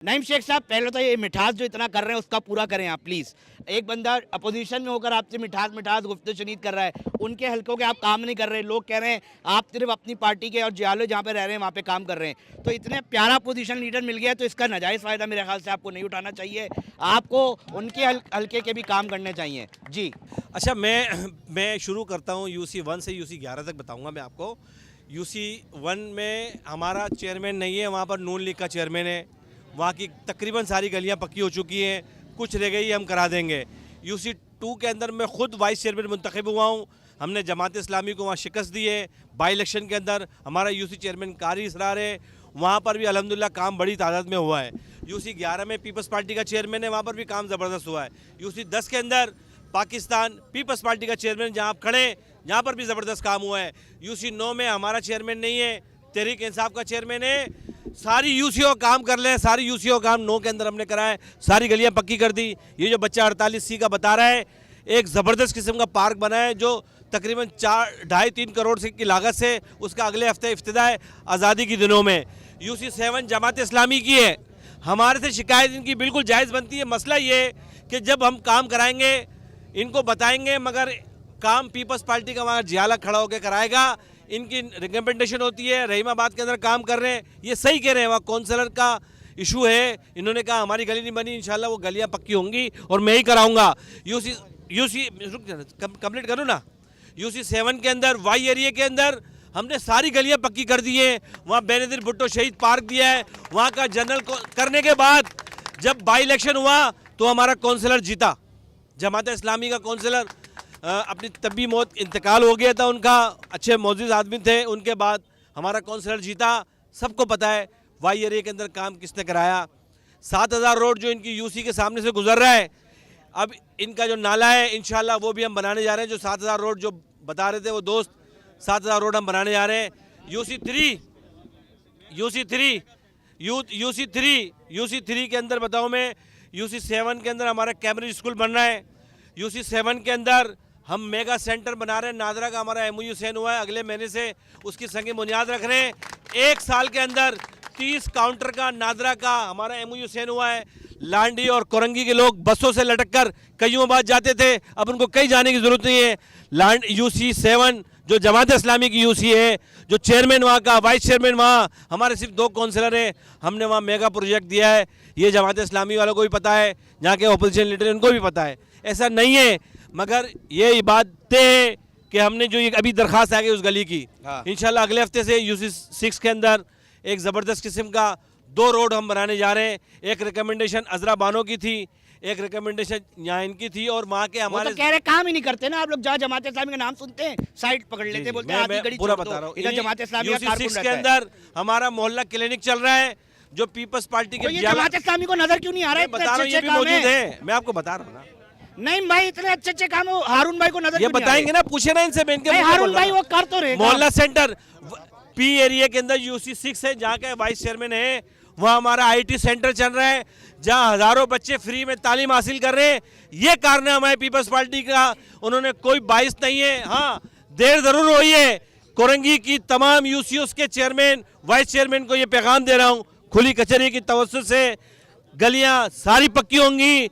नईम शेख साहब, पहले तो ये मिठास जो इतना कर रहे हैं उसका पूरा करें आप प्लीज़। एक बंदा अपोजिशन में होकर आपसे मिठास मिठास गुफ्तगू शनीद कर रहा है, उनके हल्कों के आप काम नहीं कर रहे। लोग कह रहे हैं आप सिर्फ अपनी पार्टी के और जियालो जहाँ पे रह रहे हैं वहाँ पे काम कर रहे हैं। तो इतने प्यारा पोजीशन लीडर मिल गया तो इसका नाजायज़ फ़ायदा मेरे ख्याल से आपको नहीं उठाना चाहिए, आपको उनके हल्के के भी काम करने चाहिए। जी अच्छा, मैं शुरू करता हूँ UC 1 से UC 11 तक बताऊँगा मैं आपको। UC 1 में हमारा चेयरमैन नहीं है, वहाँ पर नून लीग का चेयरमैन है। वहाँ की तकरीबन सारी गलियाँ पक्की हो चुकी हैं, कुछ रह गई हम करा देंगे। UC 2 के अंदर मैं खुद वाइस चेयरमैन मुंतखब हुआ हूँ। हमने जमात इस्लामी को वहाँ शिकस्त दी है। बाई इलेक्शन के अंदर हमारा UC चेयरमैन कारी इसरार है, वहाँ पर भी अल्हम्दुलिल्लाह काम बड़ी तादाद में हुआ है। UC 11 में पीपल्स पार्टी का चेयरमैन है, वहाँ पर भी काम ज़बरदस्त हुआ है। UC 10 के अंदर पाकिस्तान पीपल्स पार्टी का चेयरमैन जहाँ आप खड़े, यहाँ पर भी ज़बरदस्त काम हुआ है। UC 9 में हमारा चेयरमैन नहीं है, तहरीक इंसाफ का चेयरमैन है। सारी UCO काम कर लें, सारी UCO काम 9 के अंदर हमने कराए, सारी गलियां पक्की कर दी। ये जो बच्चा 48C का बता रहा है, एक ज़बरदस्त किस्म का पार्क बना है जो तकरीबन 4-2.5-3 करोड़ से की लागत से उसका अगले हफ्ते इफ्तिदा है आज़ादी के दिनों में। UC 7 जमात इस्लामी की है। हमारे से शिकायत इनकी बिल्कुल जायज़ बनती है। मसला ये कि जब हम काम कराएंगे इनको बताएंगे, मगर काम पीपल्स पार्टी का वहाँ जियाला खड़ा होकर कराएगा। इनकी रिकमेंडेशन होती है, रहीमाबाद के अंदर काम कर रहे हैं, ये सही कह रहे हैं, वहाँ काउंसलर का इशू है। इन्होंने कहा हमारी गली नहीं बनी, इंशाल्लाह वो गलियाँ पक्की होंगी और मैं ही कराऊंगा। UC कंप्लीट करूँ ना, UC 7 के अंदर वाई एरिया के अंदर हमने सारी गलियाँ पक्की कर दी हैं। वहाँ बेनज़ीर भुट्टो शहीद पार्क दिया है। वहाँ का जनरल करने के बाद जब बाई इलेक्शन हुआ तो हमारा काउंसलर जीता, जमात इस्लामी का काउंसलर अपनी तबी मौत इंतकाल हो गया था उनका, अच्छे मौजूद आदमी थे। उनके बाद हमारा काउंसलर जीता, सबको पता है वाई एरिया के अंदर काम किसने कराया। 7000 रोड जो इनकी UC के सामने से गुजर रहा है, अब इनका जो नाला है इंशाल्लाह वो भी हम बनाने जा रहे हैं। जो 7000 रोड जो बता रहे थे वो दोस्त, 7000 रोड हम बनाने जा रहे हैं। UC 3 के अंदर बताऊँ मैं, UC 7 के अंदर हमारा कैम्ब्रिज स्कूल बन रहा है। UC 7 के अंदर हम मेगा सेंटर बना रहे हैं। नादरा का हमारा MOU साइन हुआ है, अगले महीने से उसकी संग बुनियाद रख रहे हैं। 1 साल के अंदर 30 काउंटर का नादरा का हमारा MOU साइन हुआ है। लांडी और कोरंगी के लोग बसों से लटक कर कईयोंबाद जाते थे, अब उनको कहीं जाने की ज़रूरत नहीं है। UC 7 जो जमात इस्लामी की UC है, जो चेयरमैन वहाँ का, वाइस चेयरमैन वहाँ, हमारे सिर्फ 2 काउंसलर हैं। हमने वहाँ मेगा प्रोजेक्ट दिया है। ये जमात इस्लामी वालों को भी पता है, जहाँ के अपोजिशन लीडर हैं उनको भी पता है। ऐसा नहीं है, मगर ये बातें हैं कि हमने जो ये अभी दरखास्त आ गई उस गली की, इंशाल्लाह अगले हफ्ते से UC 6 के अंदर एक ज़बरदस्त किस्म का 2 रोड हम बनाने जा रहे हैं। एक रिकमेंडेशन अजरा बानो की थी, एक रिकमेंडेशन यहाँ इनकी थी, और वहाँ के हमारे तो कह रहे काम ही नहीं करते ना आप लोग। जहाँ जमात इस्लामी का नाम सुनते हैं साइड पकड़ लेते, बोलते हैं आधी गली पूरा बता रहा हूँ। इधर जमात इस्लामी UC 6 के अंदर हमारा मोहल्ला क्लिनिक चल रहा है जो पीपल्स पार्टी के जमात इस्लामी को नजर क्यों नहीं आ रहा है? बता रहा हूँ, ये भी मौजूद है, मैं आपको बता रहा हूँ ना। नहीं भाई, इतने अच्छे अच्छे काम हारून भाई को नजर ये बताएंगे ना, पूछे ना इनसे। हारून भाई वो कर तो रहे। मोहल्ला सेंटर P एरिया के अंदर UC 6 है, जहाँ का वाइस चेयरमैन है। वहाँ हमारा IT सेंटर चल रहा है, जहाँ हजारों बच्चे फ्री में तालीम हासिल कर रहे हैं। ये कारनामा है पीपल्स पार्टी का, उन्होंने कोई बाइस नहीं है। हाँ, देर जरूर हुई है। कोरंगी की तमाम UCOs के चेयरमैन, वाइस चेयरमैन को ये पैगाम दे रहा हूँ, खुली कचहरी की तवज्जो से गलियाँ सारी पक्की होंगी,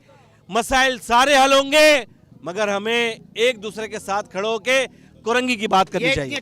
मसाइल सारे हल होंगे, मगर हमें एक दूसरे के साथ खड़े होकर कोरंगी की बात करनी चाहिए।